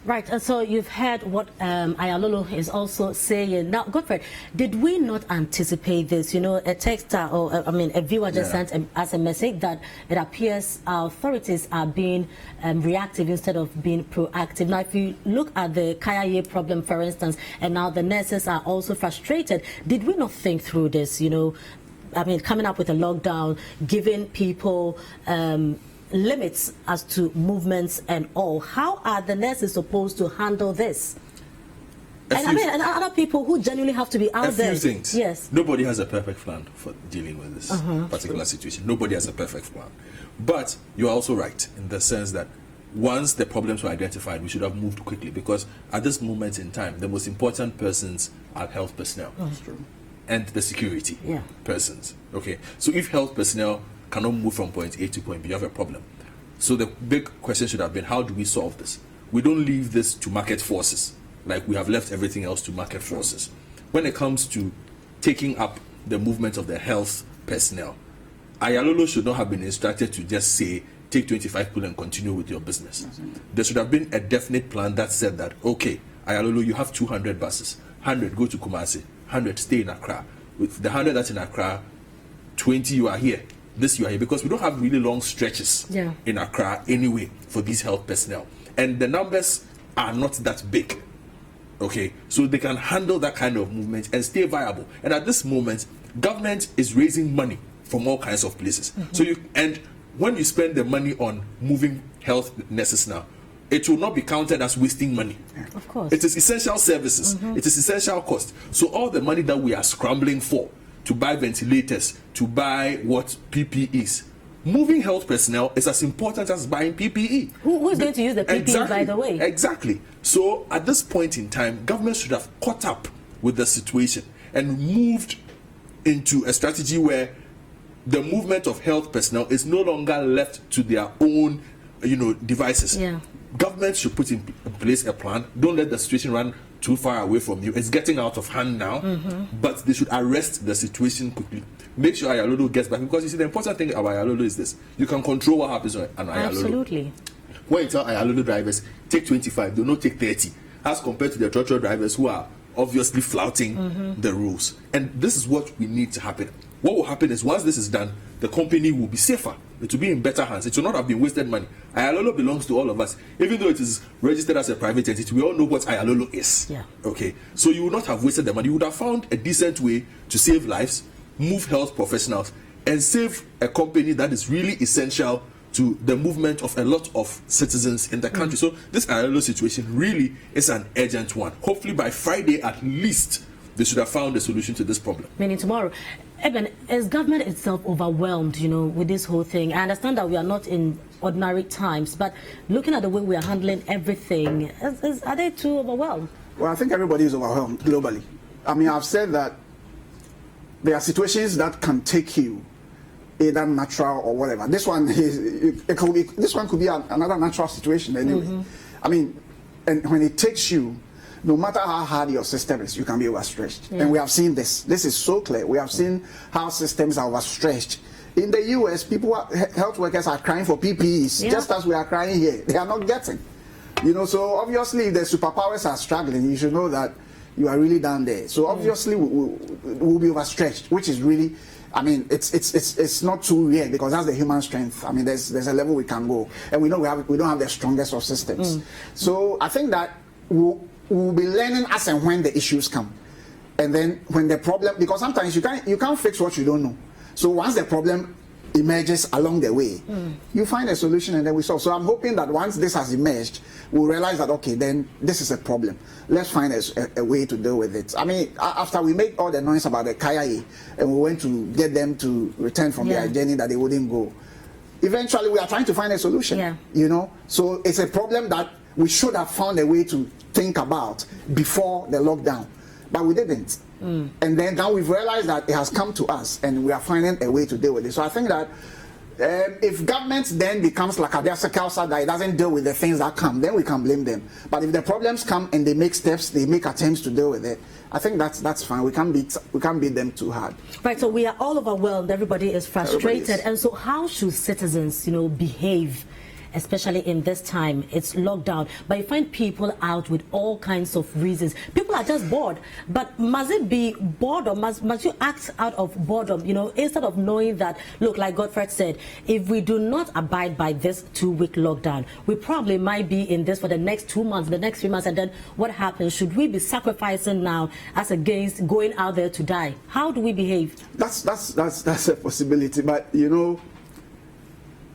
Right, and so you've heard what Ayalolo is also saying. Now, Godfred, did we not anticipate this? You know, a texter or a viewer just sent us a message that it appears our authorities are being reactive instead of being proactive. Now, if you look at the Kayaye problem, for instance, and now the nurses are also frustrated, did we not think through this? You know, coming up with a lockdown, giving people limits as to movements and all. How are the nurses supposed to handle this? And other people who genuinely have to be out there. A few things. Yes. Nobody has a perfect plan for dealing with this particular situation. Nobody has a perfect plan. But you're also right in the sense that once the problems were identified, we should have moved quickly, because at this moment in time, the most important persons are health personnel. That's true. And the security persons. Okay. So if health personnel cannot move from point A to point B, you have a problem. So the big question should have been, how do we solve this? We don't leave this to market forces, like we have left everything else to market forces. When it comes to taking up the movement of the health personnel, Ayalolo should not have been instructed to just say, take 25 people and continue with your business. There should have been a definite plan that said that, okay, Ayalolo, you have 200 buses, 100 go to Kumasi, 100 stay in Accra. With the 100 that's in Accra, 20 you are here, this you are here, because we don't have really long stretches in Accra anyway for these health personnel. And the numbers are not that big. Okay, so they can handle that kind of movement and stay viable. And at this moment, government is raising money from all kinds of places. So when you spend the money on moving health nurses now, it will not be counted as wasting money. Of course. It is essential services. It is essential cost. So all the money that we are scrambling for, to buy ventilators, to buy PPEs, moving health personnel is as important as buying PPE. Who is going to use the PPE, by the way? Exactly. So at this point in time, government should have caught up with the situation and moved into a strategy where the movement of health personnel is no longer left to their own, devices. Government should put in place a plan. Don't let the situation run too far away from you. It's getting out of hand now, but they should arrest the situation quickly. Make sure Ayalolo gets back, because you see, the important thing about Ayalolo is this: you can control what happens on Ayalolo. Absolutely. When you tell Ayalolo drivers take 25, do not take 30, as compared to the trotro drivers who are obviously flouting the rules. And this is what we need to happen. What will happen is, once this is done, the company will be safer. It will be in better hands. It will not have been wasted money. Ayalolo belongs to all of us. Even though it is registered as a private entity, we all know what Ayalolo is. Okay. So you would not have wasted the money. You would have found a decent way to save lives, move health professionals, and save a company that is really essential to the movement of a lot of citizens in the country. So this Ayalolo situation really is an urgent one. Hopefully by Friday at least, they should have found a solution to this problem. Meaning tomorrow. Eben, is government itself overwhelmed, with this whole thing? I understand that we are not in ordinary times, but looking at the way we are handling everything, are they too overwhelmed? Well, I think everybody is overwhelmed globally. I've said that there are situations that can take you either natural or whatever. This one could be another natural situation anyway. I mean, and when it takes you, no matter how hard your system is, you can be overstretched. And we have seen this. This is so clear. We have seen how systems are overstretched. In the US, health workers are crying for PPEs, just as we are crying here. They are not getting. You know, so obviously if the superpowers are struggling, you should know that you are really down there. So obviously we'll be overstretched, which is really, I mean, it's not too rare because that's the human strength. I mean, there's a level we can go, and we know we don't have the strongest of systems. So I think that we'll be learning as and when the issues come, and then when the problem, because sometimes you can't fix what you don't know. So once the problem emerges along the way, you find a solution and then we solve. So I'm hoping that once this has emerged, we'll realize that, okay, then this is a problem. Let's find a way to deal with it. I mean, after we made all the noise about the Kaya and we went to get them to return from their journey that they wouldn't go, eventually we are trying to find a solution, you know? So it's a problem that we should have found a way to think about before the lockdown, but we didn't. And then now we've realized that it has come to us and we are finding a way to deal with it. So I think that if government then becomes like a Kausa that it doesn't deal with the things that come, then we can blame them. But if the problems come and they make steps, they make attempts to deal with it, I think that's fine. We can't beat them too hard. Right. So we are all overwhelmed. Everybody is frustrated. And so how should citizens, you know, behave? Especially in this time, it's lockdown, but you find people out with all kinds of reasons. People are just bored, but must it be boredom? Must you act out of boredom, you know, instead of knowing that, look, like Godfred said, if we do not abide by this 2-week lockdown, we probably might be in this for the next 2 months, the next 3 months, and then what happens? Should we be sacrificing now as against going out there to die? How do we behave? That's a possibility, but you know,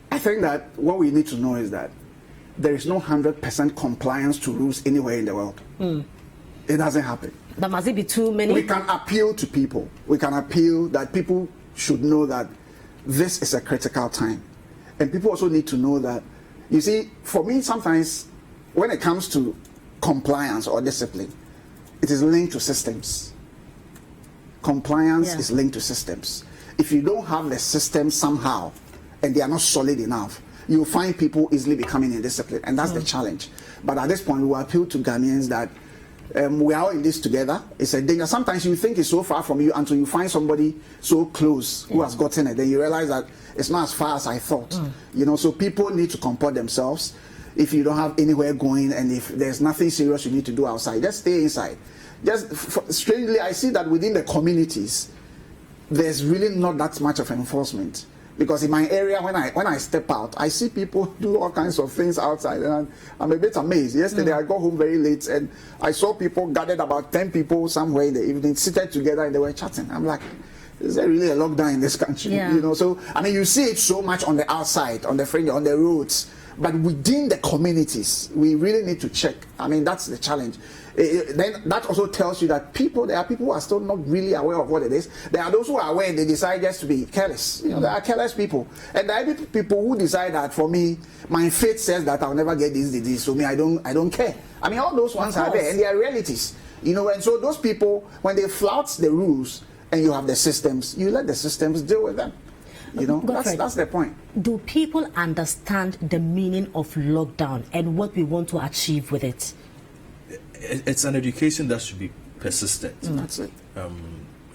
I think that what we need to know is that there is no 100% compliance to rules anywhere in the world. It doesn't happen. But must it be too many? We can appeal to people. We can appeal that people should know that this is a critical time. And people also need to know that, you see, for me, sometimes when it comes to compliance or discipline, it is linked to systems. Compliance is linked to systems. If you don't have the system somehow, and they are not solid enough, you'll find people easily becoming indisciplined, and that's the challenge. But at this point, we will appeal to Ghanaians that we are all in this together. It's a danger. Sometimes you think it's so far from you until you find somebody so close who has gotten it. Then you realize that it's not as far as I thought. You know, so people need to comport themselves. If you don't have anywhere going and if there's nothing serious you need to do outside, just stay inside. Strangely, I see that within the communities, there's really not that much of enforcement. Because in my area, when I step out, I see people do all kinds of things outside, and I'm a bit amazed. Yesterday, I got home very late, and I saw people gathered, about 10 people somewhere in the evening, seated together, and they were chatting. I'm like, is there really a lockdown in this country? You know, so I mean, you see it so much on the outside, on the fringe, on the roads, but within the communities, we really need to check. I mean, that's the challenge. Then that also tells you that there are people who are still not really aware of what it is. There are those who are aware and they decide just to be careless. You know, there are careless people. And there are people who decide that, for me, my faith says that I'll never get this disease, so me, I don't care. I mean, all those ones are there, and they are realities. You know, and so those people, when they flout the rules and you have the systems, you let the systems deal with them. You know, that's the point. Do people understand the meaning of lockdown and what we want to achieve with it? It's an education that should be persistent. That's it.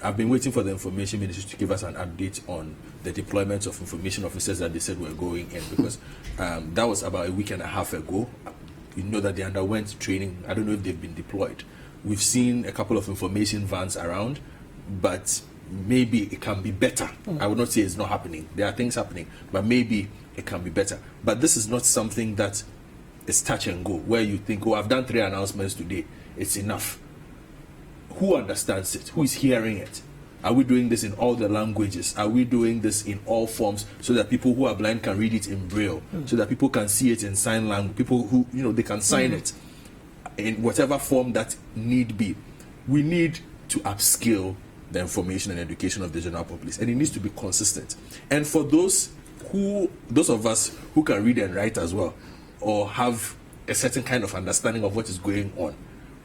I've been waiting for the information ministry to give us an update on the deployment of information officers that they said were going in, because that was about a week and a half ago. You know that they underwent training. I don't know if they've been deployed. We've seen a couple of information vans around, but maybe it can be better. I would not say it's not happening. There are things happening, but maybe it can be better. But this is not something that is touch and go, where you think, oh, I've done 3 announcements today, it's enough. Who understands it? Who is hearing it? Are we doing this in all the languages? Are we doing this in all forms so that people who are blind can read it in Braille, so that people can see it in sign language, people who, you know, they can sign it in whatever form that need be? We need to upskill the information and education of the general populace, and it needs to be consistent. And for those of us who can read and write as well, or have a certain kind of understanding of what is going on,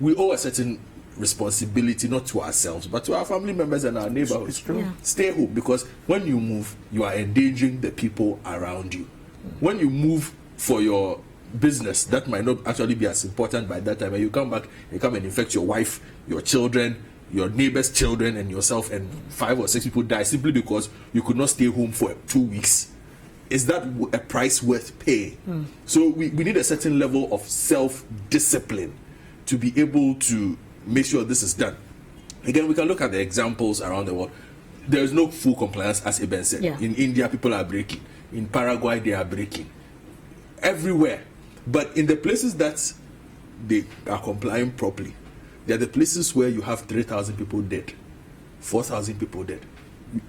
we owe a certain responsibility not to ourselves but to our family members and our neighborhoods. It's true. Yeah. Stay home, because when you move, you are endangering the people around you. When you move for your business, that might not actually be as important by that time, and you come back, you come and infect your wife, your children, your neighbor's children, and yourself, and 5 or 6 people die simply because you could not stay home for 2 weeks. Is that a price worth paying? So we need a certain level of self-discipline to be able to make sure this is done. Again, we can look at the examples around the world. There is no full compliance, as Eben said. Yeah. In India, people are breaking. In Paraguay, they are breaking. Everywhere. But in the places that they are complying properly, they are the places where you have 3,000 people dead, 4,000 people dead,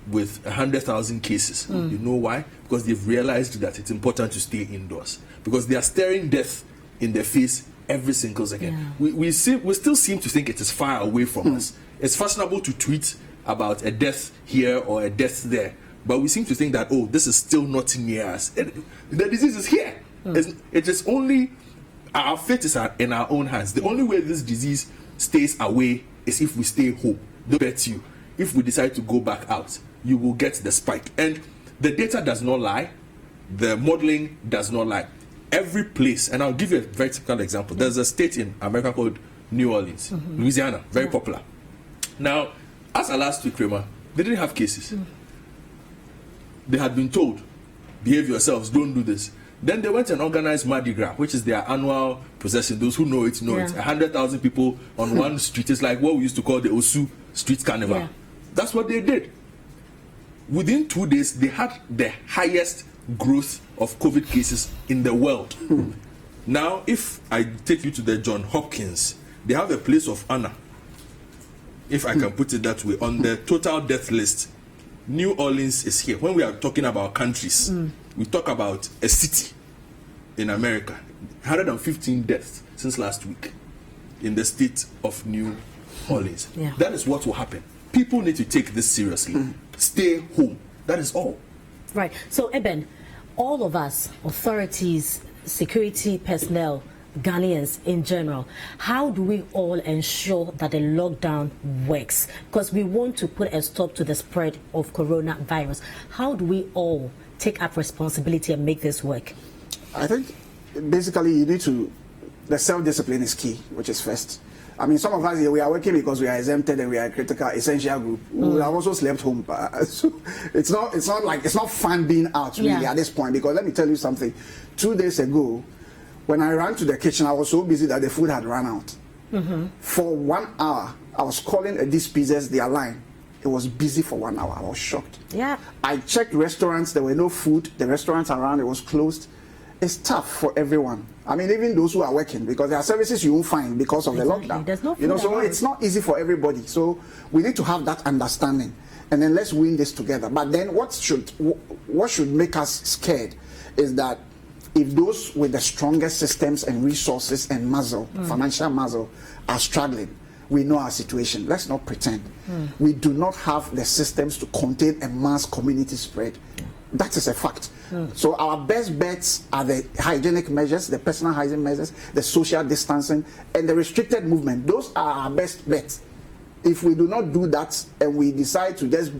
with 100,000 cases. You know why? Because they've realized that it's important to stay indoors. Because they are staring death in their face every single second. Yeah. We still seem to think it is far away from us. It's fashionable to tweet about a death here or a death there, but we seem to think that, oh, this is still not near us. The disease is here. It is only, our fate is in our own hands. The only way this disease stays away is if we stay home. They bet you, if we decide to go back out, you will get the spike. And the data does not lie. The modeling does not lie. Every place, and I'll give you a very typical example. There's a state in America called New Orleans, Louisiana, very popular. Now, as of last week, Kramer, they didn't have cases. They had been told, behave yourselves, don't do this. Then they went and organized Mardi Gras, which is their annual procession. Those who know it know it. 100,000 people on one street. It's like what we used to call the Osu Street Carnival. Yeah. That's what they did. Within 2 days, they had the highest growth of COVID cases in the world. Now, if I take you to the John Hopkins, they have a place of honor, if I can put it that way, on the total death list. New Orleans is here. When we are talking about countries, we talk about a city in America. 115 deaths since last week in the state of New Orleans. Yeah. That is what will happen. People need to take this seriously. Stay home. That is all. Right. So, Eben, all of us, authorities, security personnel, Ghanaians in general, how do we all ensure that the lockdown works? Because we want to put a stop to the spread of coronavirus. How do we all take up responsibility and make this work? I think basically you need to, the self-discipline is key, which is first. I mean, some of us here, we are working because we are exempted and we are a critical, essential group. We have also slept home. So it's not fun being out really at this point, because let me tell you something. 2 days ago, when I ran to the kitchen, I was so busy that the food had run out. For 1 hour, I was calling these pizzas their line. It was busy for 1 hour. I was shocked. Yeah. I checked restaurants. There were no food. The restaurants around, it was closed. It's tough for everyone. I mean, even those who are working, because there are services you won't find because of the lockdown. There's no food so around. it's not easy for everybody. So we need to have that understanding, and then let's win this together. But then what should make us scared is that if those with the strongest systems and resources and muscle, financial muscle, are struggling, we know our situation. Let's not pretend. We do not have the systems to contain a mass community spread. That is a fact. So our best bets are the hygienic measures, the personal hygiene measures, the social distancing, and the restricted movement. Those are our best bets. If we do not do that and we decide to just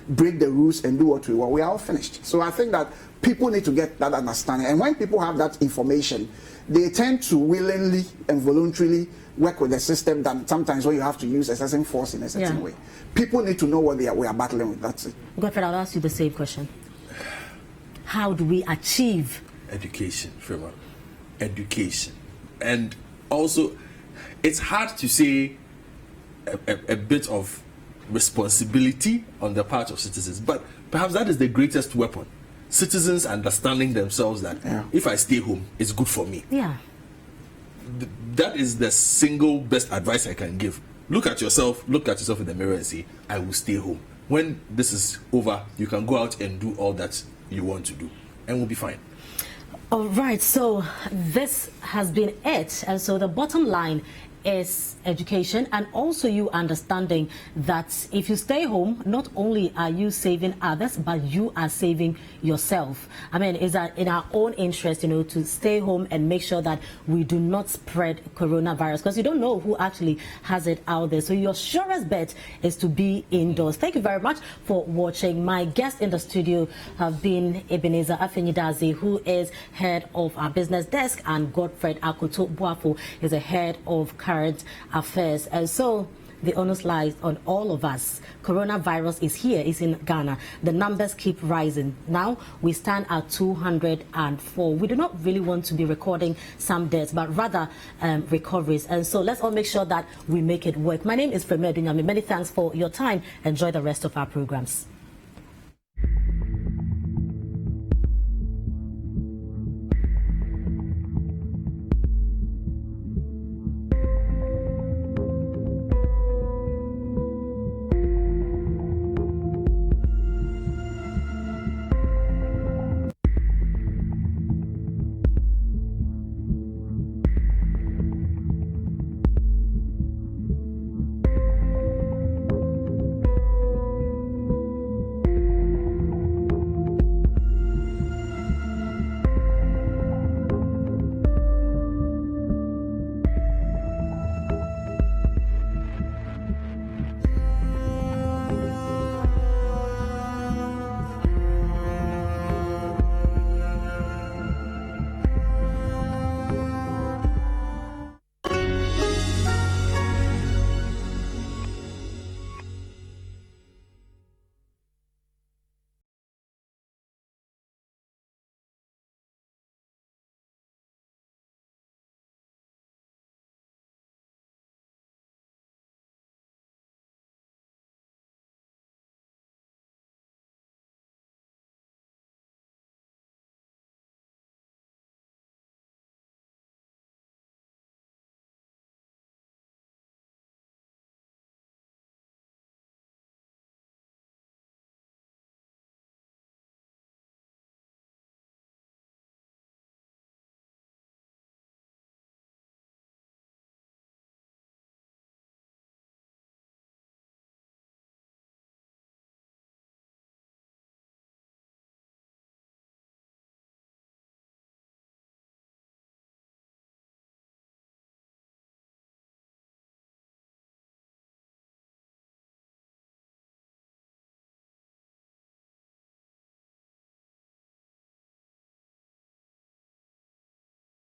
break the rules and do what we want, we are all finished. So I think that people need to get that understanding. And when people have that information, they tend to willingly and voluntarily work with the system than sometimes when you have to use excessive force in a certain way. People need to know what we are battling with. That's it. Godfred, I'll ask you the same question. How do we achieve education, Freeman? Education. And also, it's hard to say a bit of responsibility on the part of citizens, but perhaps that is the greatest weapon. Citizens understanding themselves that if I stay home, it's good for me. Yeah. That is the single best advice I can give. Look at yourself in the mirror and say, I will stay home. When this is over, you can go out and do all that you want to do, and we'll be fine. All right, so this has been it. And so the bottom line is education, and also you understanding that if you stay home, not only are you saving others, but you are saving yourself. I mean, is that in our own interest, to stay home and make sure that we do not spread coronavirus, because you don't know who actually has it out there. So your surest bet is to be indoors. Thank you very much for watching. My guests in the studio have been Ebenezer Afenyidazi, who is head of our business desk, and Godfred Akoto Buafo is the head of current affairs. And so the onus lies on all of us. Coronavirus is here, it's in Ghana. The numbers keep rising. Now we stand at 204. We do not really want to be recording some deaths, but rather recoveries. And so let's all make sure that we make it work. My name is Fremi Adunyami. Many thanks for your time. Enjoy the rest of our programs.